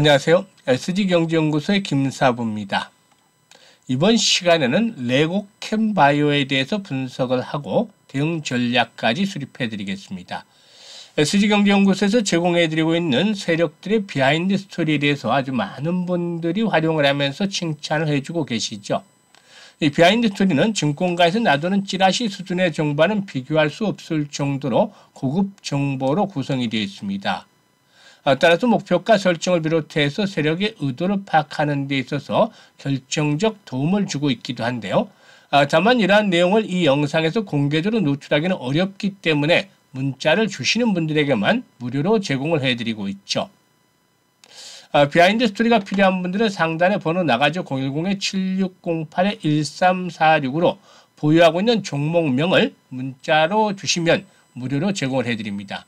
안녕하세요. SG경제연구소의 김사부입니다. 이번 시간에는 레고 캠바이오에 대해서 분석을 하고 대응 전략까지 수립해 드리겠습니다. SG경제연구소에서 제공해 드리고 있는 세력들의 비하인드 스토리에 대해서 아주 많은 분들이 활용을 하면서 칭찬을 해주고 계시죠. 이 비하인드 스토리는 증권가에서 놔두는 찌라시 수준의 정보와는 비교할 수 없을 정도로 고급 정보로 구성이 되어 있습니다. 따라서 목표가 설정을 비롯해서 세력의 의도를 파악하는 데 있어서 결정적 도움을 주고 있기도 한데요. 다만 이러한 내용을 이 영상에서 공개적으로 노출하기는 어렵기 때문에 문자를 주시는 분들에게만 무료로 제공을 해드리고 있죠. 비하인드 스토리가 필요한 분들은 상단에 번호 나가죠. 010-7608-1346으로 보유하고 있는 종목명을 문자로 주시면 무료로 제공을 해드립니다.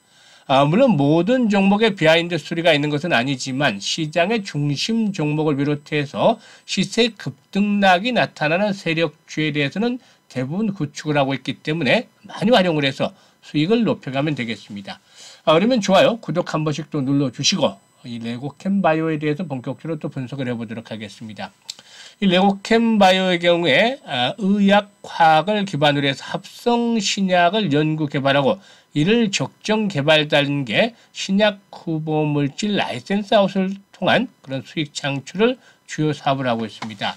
물론 모든 종목에 비하인드 스토리가 있는 것은 아니지만 시장의 중심 종목을 비롯해서 시세 급등락이 나타나는 세력주에 대해서는 대부분 구축을 하고 있기 때문에 많이 활용을 해서 수익을 높여가면 되겠습니다. 그러면 좋아요, 구독 한 번씩 또 눌러주시고 이 레고 캠바이오에 대해서 본격적으로 또 분석을 해보도록 하겠습니다. 이 레고 캠바이오의 경우에 의약 화학을 기반으로 해서 합성 신약을 연구 개발하고 이를 적정 개발 단계 신약 후보 물질 라이센스 아웃을 통한 그런 수익 창출을 주요 사업을 하고 있습니다.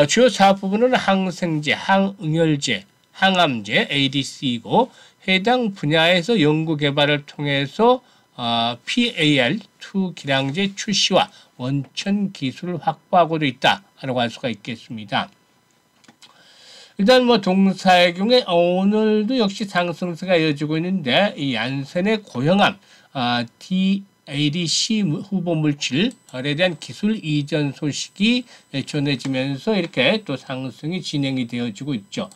주요 사업 부분은 항생제, 항응열제, 항암제, ADC이고 해당 분야에서 연구 개발을 통해서 PAR2 기량제 출시와 원천 기술을 확보하고도 있다라고 할 수가 있겠습니다. 일단 동사의 경우에 오늘도 역시 상승세가 이어지고 있는데 이 얀센의 고형암 ADC 후보 물질에 대한 기술 이전 소식이 전해지면서 이렇게 또 상승이 진행이 되어지고 있죠.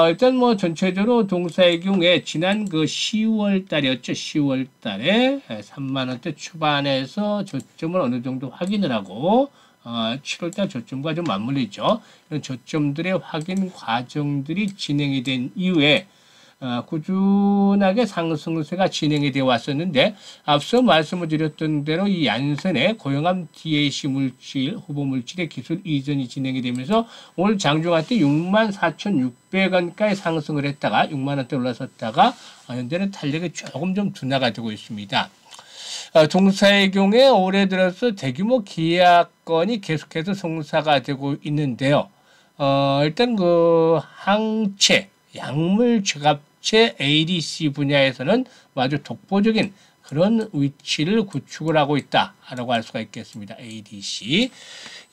일단 전체적으로 동사의 경우에 지난 10월 달이었죠. 10월 달에 3만원대 초반에서 저점을 어느 정도 확인을 하고 7월달 저점과 좀 맞물리죠. 이런 저점들의 확인 과정들이 진행이 된 이후에 꾸준하게 상승세가 진행이 되어 왔었는데 앞서 말씀을 드렸던 대로 이 얀센의 고형암 DAC 물질, 후보 물질의 기술 이전이 진행이 되면서 오늘 장중한 때 64,600원까지 상승을 했다가 6만원대 올라섰다가 현재는 탄력이 조금 좀 둔화가 되고 있습니다. 동사의 경우에 올해 들어서 대규모 계약건이 계속해서 성사가 되고 있는데요. 일단 항체, 약물 저갑체 ADC 분야에서는 아주 독보적인 그런 위치를 구축을 하고 있다라고 할 수가 있겠습니다. ADC.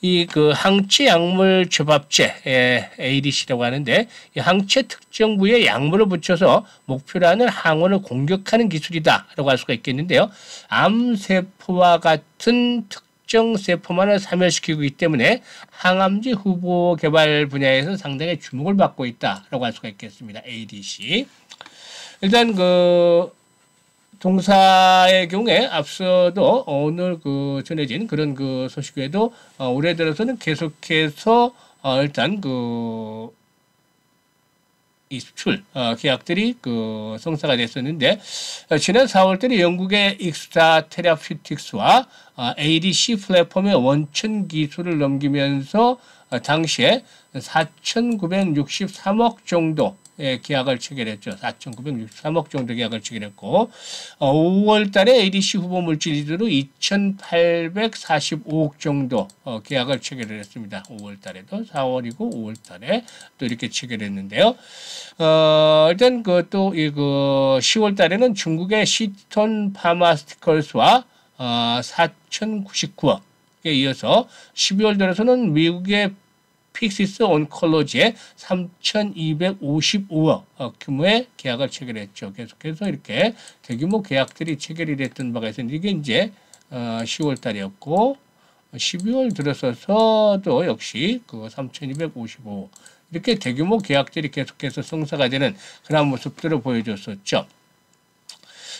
이 항체 약물 접합체 ADC라고 하는데 이 항체 특정 부위에 약물을 붙여서 목표로 하는 항원을 공격하는 기술이다라고 할 수가 있겠는데요. 암세포와 같은 특정 세포만을 사멸시키고 있기 때문에 항암제 후보 개발 분야에서 상당히 주목을 받고 있다라고 할 수가 있겠습니다. ADC. 일단 동사의 경우에 앞서도 오늘 전해진 그런 소식 외에도 올해 들어서는 계속해서 일단 이 수출 계약들이 성사가 됐었는데 지난 4월 달에 영국의 익스타 테라퓨틱스와 ADC 플랫폼의 원천 기술을 넘기면서 당시에 4,963억 정도 계약을 체결했죠. 4,963억 정도 계약을 체결했고 5월 달에 ADC 후보 물질 위주로 2,845억 정도 계약을 체결을 했습니다. 5월 달에도 4월이고 5월 달에 또 이렇게 체결했는데요. 일단 또 10월 달에는 중국의 시톤 파마스티컬스와 4,099억에 이어서 12월 들어서는 미국의 픽시스 온컬러지에 3,255억 규모의 계약을 체결했죠. 계속해서 이렇게 대규모 계약들이 체결이 됐던 바가 있었는데 이게 이제 10월 달이었고 12월 들어서도 역시 3,255억 이렇게 대규모 계약들이 계속해서 성사가 되는 그런 모습들을 보여줬었죠.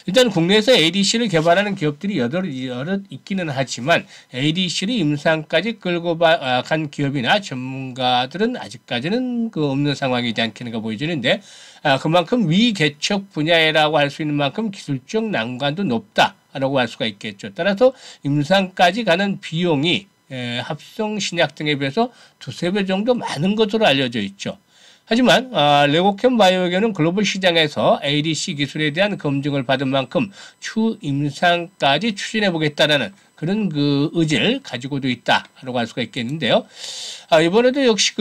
일단 국내에서 ADC를 개발하는 기업들이 여러 있기는 하지만 ADC를 임상까지 끌고 간 기업이나 전문가들은 아직까지는 없는 상황이지 않겠는가 보여지는데, 그만큼 위개척 분야라고 할 수 있는 만큼 기술적 난관도 높다라고 할 수가 있겠죠. 따라서 임상까지 가는 비용이 합성 신약 등에 비해서 두세 배 정도 많은 것으로 알려져 있죠. 하지만 레고캠 바이오에게는 글로벌 시장에서 ADC 기술에 대한 검증을 받은 만큼 추 임상까지 추진해 보겠다라는 그런 의지를 가지고도 있다라고 할 수가 있겠는데요. 이번에도 역시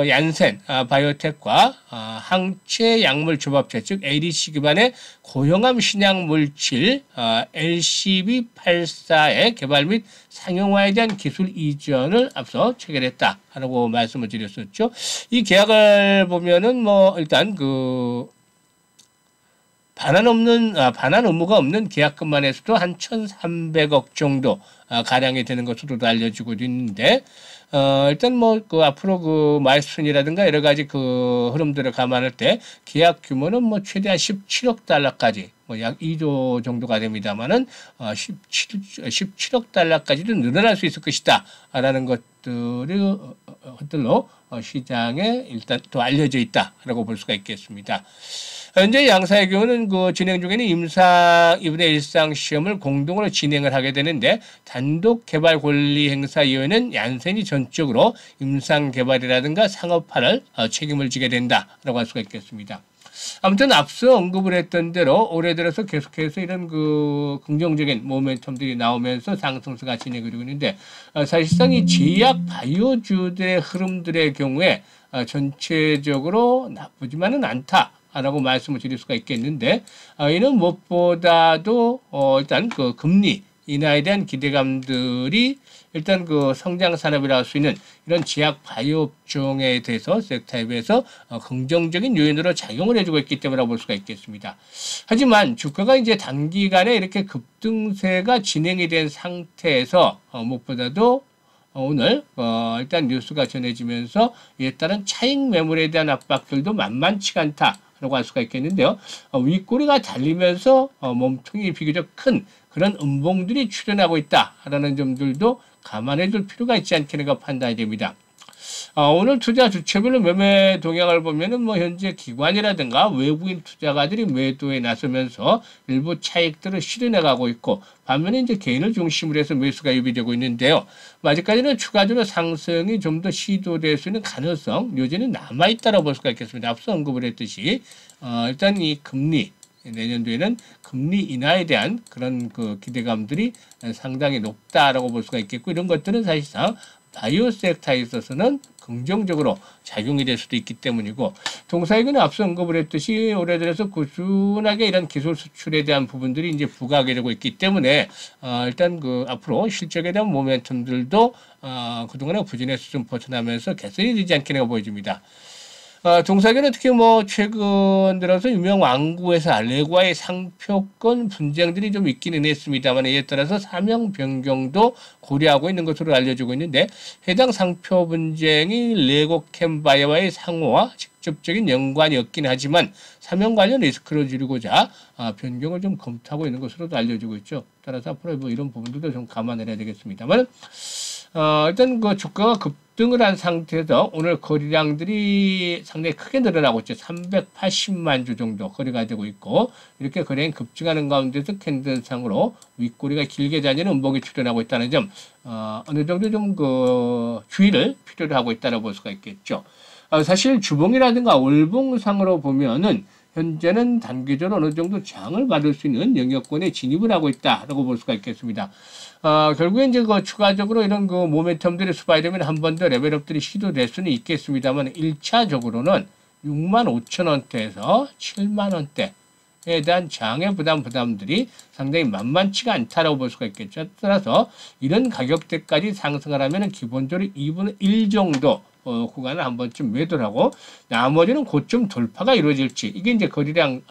얀센 바이오텍과 항체 약물 조합체 즉 ADC 기반의 고형암 신약 물질 LCB84의 개발 및 상용화에 대한 기술 이전을 앞서 체결했다라고 말씀을 드렸었죠. 이 계약을 보면은 일단 반환 의무가 없는 계약금만 해서도 한 1,300억 정도 가량이 되는 것으로도 알려지고 있는데, 일단 앞으로 마일스톤이라든가 여러 가지 흐름들을 감안할 때 계약 규모는 최대한 17억 달러까지 약 2조 정도가 됩니다만은 17억 달러까지도 늘어날 수 있을 것이다 라는 것들로 시장에 일단 또 알려져 있다라고 볼 수가 있겠습니다. 현재 양사의 경우는 진행 중에는 임상 2분의 1상 시험을 공동으로 진행을 하게 되는데, 단독 개발 권리 행사 이후에는 얀센이 전적으로 임상 개발이라든가 상업화를 책임을 지게 된다라고 할 수가 있겠습니다. 아무튼 앞서 언급을 했던 대로 올해 들어서 계속해서 이런 긍정적인 모멘텀들이 나오면서 상승세가 진행이 되고 있는데, 사실상 이 제약 바이오주들의 흐름들의 경우에 전체적으로 나쁘지만은 않다라고 말씀을 드릴 수가 있겠는데, 이는 무엇보다도 일단 금리 인하에 대한 기대감들이 일단 성장 산업이라고 할 수 있는 이런 제약 바이오 업종에 대해서 섹터에 비해서 긍정적인 요인으로 작용을 해주고 있기 때문이라고 볼 수가 있겠습니다. 하지만 주가가 이제 단기간에 이렇게 급등세가 진행이 된 상태에서 무엇보다도 오늘 일단 뉴스가 전해지면서 이에 따른 차익 매물에 대한 압박들도 만만치가 않다라고 할 수가 있겠는데요. 윗꼬리가 달리면서 몸통이 비교적 큰 그런 음봉들이 출현하고 있다라는 점들도 감안해 둘 필요가 있지 않겠는가 판단이 됩니다. 오늘 투자 주체별로 매매 동향을 보면은 현재 기관이라든가 외국인 투자가들이 매도에 나서면서 일부 차익들을 실현해가고 있고, 반면에 이제 개인을 중심으로 해서 매수가 유비되고 있는데요. 아직까지는 추가적으로 상승이 좀 더 시도될 수 있는 가능성 여전히 남아있다고 볼 수가 있겠습니다. 앞서 언급을 했듯이 일단 이 금리 내년도에는 금리 인하에 대한 그런 기대감들이 상당히 높다라고 볼 수가 있겠고, 이런 것들은 사실상 바이오 섹터에 있어서는 긍정적으로 작용이 될 수도 있기 때문이고, 동사이근은 앞서 언급을 했듯이 올해 들어서 꾸준하게 이런 기술 수출에 대한 부분들이 이제 부각이 되고 있기 때문에 일단 앞으로 실적에 대한 모멘텀들도 그동안의 부진에서 좀 벗어나면서 개선이 되지 않겠는가 보여집니다. 동사계는 특히 최근 들어서 유명 왕구에서 레고와의 상표권 분쟁들이 좀 있기는 했습니다만, 이에 따라서 사명 변경도 고려하고 있는 것으로 알려지고 있는데, 해당 상표 분쟁이 레고캠바이오와의 상호와 직접적인 연관이 없긴 하지만 사명 관련 리스크를 줄이고자 변경을 좀 검토하고 있는 것으로도 알려지고 있죠. 따라서 앞으로 이런 부분들도 좀 감안을 해야 되겠습니다만, 일단 주가가 급등을 한 상태에서 오늘 거래량들이 상당히 크게 늘어나고 있죠. 380만 주 정도 거래가 되고 있고, 이렇게 거래량이 급증하는 가운데서 캔들상으로 윗꼬리가 길게 다니는 음봉이 출현하고 있다는 점, 어느 정도 좀 주의를 필요로 하고 있다고 볼 수가 있겠죠. 사실 주봉이라든가 월봉상으로 보면은 현재는 단기적으로 어느 정도 장을 받을 수 있는 영역권에 진입을 하고 있다라고 볼 수가 있겠습니다. 결국에 이제 추가적으로 이런 모멘텀들이 수반되면 한 번 더 레벨업들이 시도될 수는 있겠습니다만, 1차적으로는 65,000원대에서 70,000원대에 대한 장의 부담들이 상당히 만만치가 않다라고 볼 수가 있겠죠. 따라서 이런 가격대까지 상승을 하면 기본적으로 2분의 1 정도 구간을 한 번쯤 매도를 하고, 나머지는 고점 돌파가 이루어질지, 이게 이제 거래량의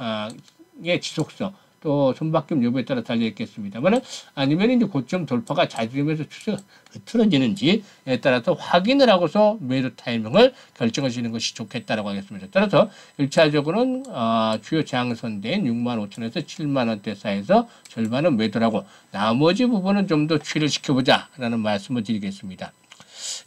지속성, 또 손바뀜 여부에 따라 달려 있겠습니다만, 아니면 이제 고점 돌파가 자주 되면서 추세가 흐트러지는지에 따라서 확인을 하고서 매도 타이밍을 결정하시는 것이 좋겠다라고 하겠습니다. 따라서 1차적으로는 주요 저항선대인 65,000원에서 70,000원대 사이에서 절반은 매도라고, 나머지 부분은 좀 더 추이를 지켜보자라는 말씀을 드리겠습니다.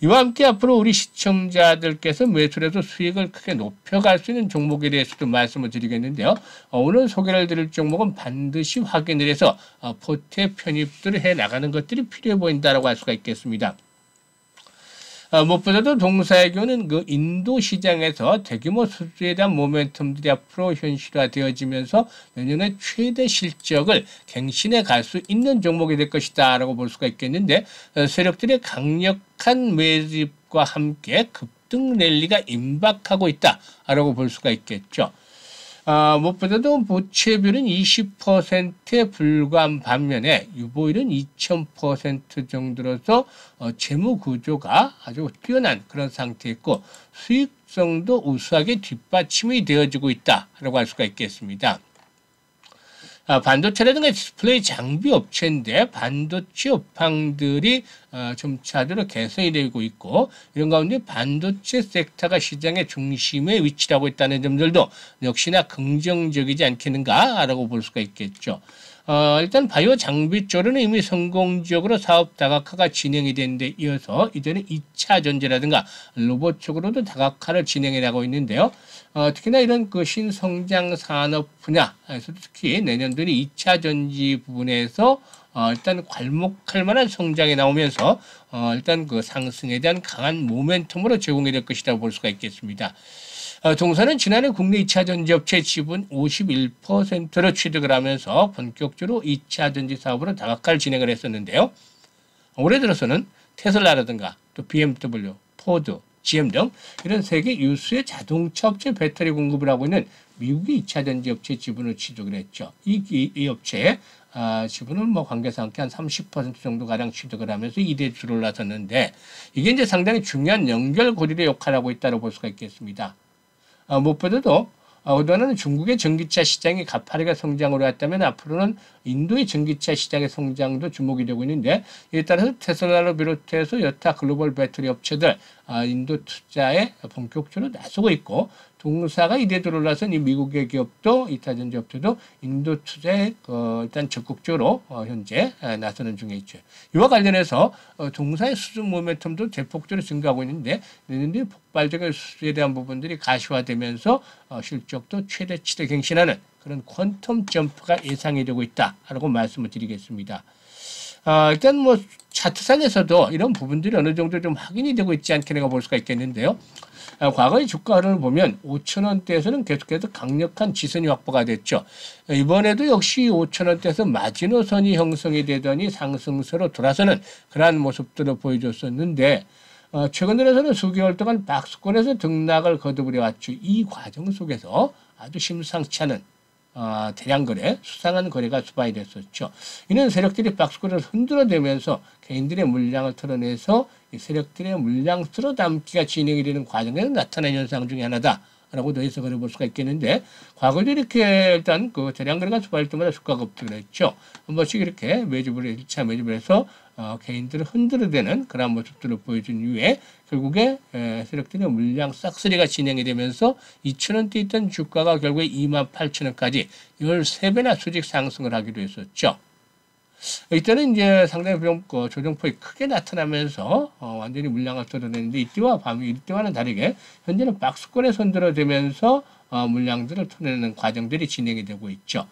이와 함께 앞으로 우리 시청자들께서 매수를 해서 수익을 크게 높여갈 수 있는 종목에 대해서도 말씀을 드리겠는데요. 오늘 소개를 드릴 종목은 반드시 확인을 해서 포트에 편입들을 해 나가는 것들이 필요해 보인다라고 할 수가 있겠습니다. 무엇보다도 동사의교는 그 인도 시장에서 대규모 수주에 대한 모멘텀들이 앞으로 현실화되어지면서 내년에 최대 실적을 갱신해 갈 수 있는 종목이 될 것이다 라고 볼 수가 있겠는데, 세력들의 강력한 매집과 함께 급등 랠리가 임박하고 있다 라고 볼 수가 있겠죠. 무엇보다도 부채비율은 20%에 불과한 반면에 유보율은 2000% 정도로서 재무 구조가 아주 뛰어난 그런 상태에 있고, 수익성도 우수하게 뒷받침이 되어지고 있다라고 할 수가 있겠습니다. 반도체라든가 디스플레이 장비 업체인데 반도체 업황들이 점차적으로 개선이 되고 있고, 이런 가운데 반도체 섹터가 시장의 중심에 위치하고 있다는 점들도 역시나 긍정적이지 않겠는가라고 볼 수가 있겠죠. 일단 바이오 장비 쪽으로는 이미 성공적으로 사업 다각화가 진행이 된 데 이어서 이제는 2차 전지라든가 로봇 쪽으로도 다각화를 진행해 나가고 있는데요. 특히나 이런 그 신성장 산업 분야에서 특히 내년도에 2차 전지 부분에서 일단 괄목할 만한 성장이 나오면서 일단 그 상승에 대한 강한 모멘텀으로 제공이 될 것이라고 볼 수가 있겠습니다. 동사는 지난해 국내 2차 전지업체 지분 51%를 취득을 하면서 본격적으로 2차 전지 사업으로 다각화를 진행을 했었는데요. 올해 들어서는 테슬라라든가 또 BMW, 포드, GM 등 이런 세계 유수의 자동차 업체 배터리 공급을 하고 있는 미국의 2차 전지 업체 지분을 취득을 했죠. 이 업체의 지분은 뭐 관계사 함께 한 30% 정도 가량 취득을 하면서 2대 주를 올라섰는데, 이게 이제 상당히 중요한 연결고리의 역할을 하고 있다고 볼 수가 있겠습니다. 무엇보다도 그동안은 중국의 전기차 시장이 가파르게 성장을 해왔다면 앞으로는 인도의 전기차 시장의 성장도 주목이 되고 있는데, 이에 따라서 테슬라를 비롯해서 여타 글로벌 배터리 업체들 인도 투자에 본격적으로 나서고 있고, 동사가 이대 들어올라선 이 미국의 기업도 2차 전지 업체도 인도 투자에 일단 적극적으로 현재 나서는 중에 있죠. 이와 관련해서 동사의 수주 모멘텀도 대폭적으로 증가하고 있는데, 내년도에 폭발적인 수주에 대한 부분들이 가시화되면서 실적도 최대치를 갱신하는 그런 퀀텀 점프가 예상이 되고 있다라고 말씀을 드리겠습니다. 일단 뭐 차트상에서도 이런 부분들이 어느 정도 좀 확인이 되고 있지 않겠는가 볼 수가 있겠는데요. 과거의 주가 흐름을 보면 5,000원대에서는 계속해서 강력한 지선이 확보가 됐죠. 이번에도 역시 5,000원대에서 마지노선이 형성이 되더니 상승세로 돌아서는 그러한 모습들을 보여줬었는데, 최근 들어서는 수개월 동안 박스권에서 등락을 거듭을 해왔죠. 이 과정 속에서 아주 심상치 않은 대량 거래, 수상한 거래가 수반이 됐었죠. 이는 세력들이 박스권을 흔들어대면서 개인들의 물량을 털어내서 이 세력들의 물량 쓸어 담기가 진행이 되는 과정에서 나타난 현상 중에 하나다라고 더 해석을 해볼 수가 있겠는데, 과거에도 이렇게 일단 그 대량 거래가 수반일 때마다 주가가 급등을 했죠. 한 번씩 이렇게 매집을 1차 매집을 해서 개인들을 흔들어대는 그런 모습들을 보여준 이후에 결국에 세력들의 물량 싹쓸이가 진행이 되면서 2,000원대 있던 주가가 결국에 28,000원까지 13배나 수직 상승을 하기도 했었죠. 이때는 이제 상당히 조정폭이 크게 나타나면서 완전히 물량을 털어내는데, 이때와는 다르게 현재는 박스권에 손들어대면서 물량들을 털어내는 과정들이 진행이 되고 있죠.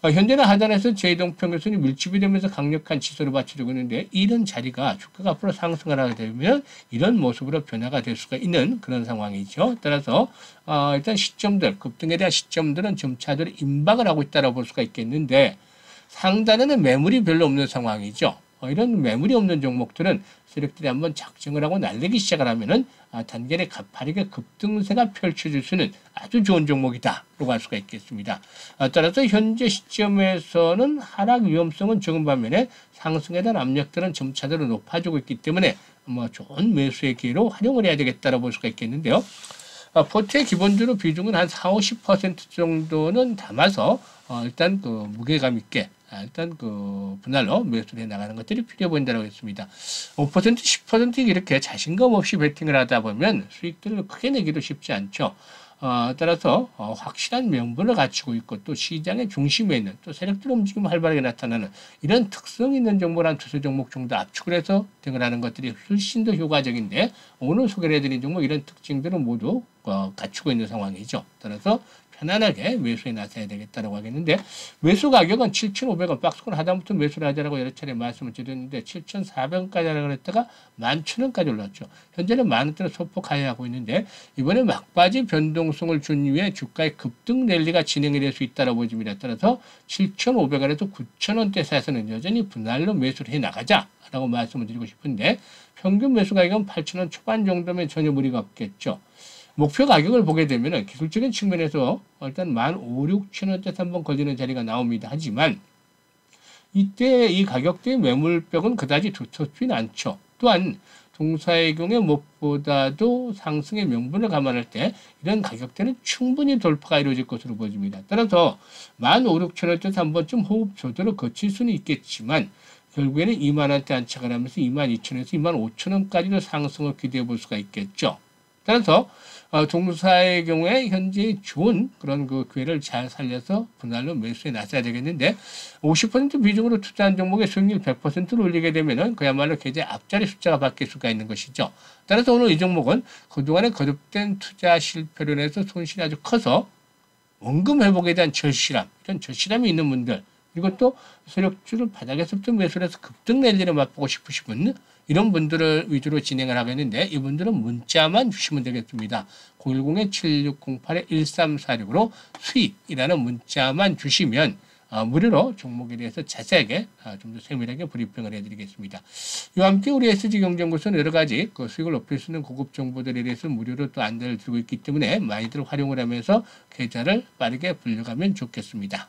현재는 하단에서 제2동평균선이 밀집이 되면서 강력한 지수를 받쳐주고 있는데, 이런 자리가 주가가 앞으로 상승을 하게 되면 이런 모습으로 변화가 될 수가 있는 그런 상황이죠. 따라서 일단 시점들, 급등에 대한 시점들은 점차적으로 임박을 하고 있다고 볼 수가 있겠는데, 상단에는 매물이 별로 없는 상황이죠. 이런 매물이 없는 종목들은 세력들이 한번 작정을 하고 날리기 시작을 하면은 단계를 가파르게 급등세가 펼쳐질 수는 아주 좋은 종목이다라고 할 수가 있겠습니다. 따라서 현재 시점에서는 하락 위험성은 적은 반면에 상승에 대한 압력들은 점차적으로 높아지고 있기 때문에 뭐 좋은 매수의 기회로 활용을 해야 되겠다라고 볼 수가 있겠는데요. 포트에 기본적으로 비중은 한 4, 50% 정도는 담아서 일단 그 무게감 있게 일단 그 분할로 매수를 해 나가는 것들이 필요해 보인다고 했습니다. 5%, 10% 이렇게 자신감 없이 베팅을 하다 보면 수익들을 크게 내기도 쉽지 않죠. 따라서 확실한 명분을 갖추고 있고 또 시장의 중심에 있는 또 세력들 움직임 활발하게 나타나는 이런 특성 있는 종목을 한 두세 종목 정도 압축을 해서 등을하는 것들이 훨씬 더 효과적인데 오늘 소개를 해드린 종목 이런 특징들은 모두 갖추고 있는 상황이죠. 따라서 편안하게 매수에 나서야 되겠다라고 하겠는데 매수 가격은 7,500원 박스권 하다못해 매수를 하자라고 여러 차례 말씀을 드렸는데 7,400원까지 하라고 했다가 11,000원까지 올랐죠. 현재는 10,000원대로 소폭 하회하고 있는데 이번에 막바지 변동성을 준 이후에 주가의 급등 랠리가 진행이 될 수 있다고 보입니다. 따라서 7,500원에서 9,000원대 사이에서는 여전히 분할로 매수를 해 나가자라고 말씀을 드리고 싶은데 평균 매수 가격은 8,000원 초반 정도면 전혀 무리가 없겠죠. 목표 가격을 보게 되면 기술적인 측면에서 일단 15,000~16,000원대에서 한번 걸리는 자리가 나옵니다. 하지만 이때 이 가격대의 매물벽은 그다지 두텁지는 않죠. 또한 동사의경의 무엇보다도 상승의 명분을 감안할 때 이런 가격대는 충분히 돌파가 이루어질 것으로 보여집니다. 따라서 15,000~16,000원대에서 한 번쯤 호흡 조절을 거칠 수는 있겠지만 결국에는 20,000원대 안착을 하면서 22,000원에서 25,000원까지도 상승을 기대해 볼 수가 있겠죠. 따라서 동사의 경우에 현재 좋은 그런 그 기회를 잘 살려서 분할로 매수에 나서야 되겠는데 50% 비중으로 투자한 종목의 수익률 100%를 올리게 되면은 그야말로 계좌 앞자리 숫자가 바뀔 수가 있는 것이죠. 따라서 오늘 이 종목은 그동안에 거듭된 투자 실패로 인해서 손실이 아주 커서 원금 회복에 대한 절실함, 이런 절실함이 있는 분들 그리고 또 세력주를 바닥에서부터 매수를 해서 급등 랠리를 맛보고 싶으신 분 이런 분들을 위주로 진행을 하겠는데 이분들은 문자만 주시면 되겠습니다. 010-7608-1346으로 수익이라는 문자만 주시면 무료로 종목에 대해서 자세하게 좀 더 세밀하게 브리핑을 해드리겠습니다. 이와 함께 우리 SG경제연구소는 여러 가지 그 수익을 높일 수 있는 고급 정보들에 대해서 무료로 또 안내를 드리고 있기 때문에 많이들 활용을 하면서 계좌를 빠르게 불려가면 좋겠습니다.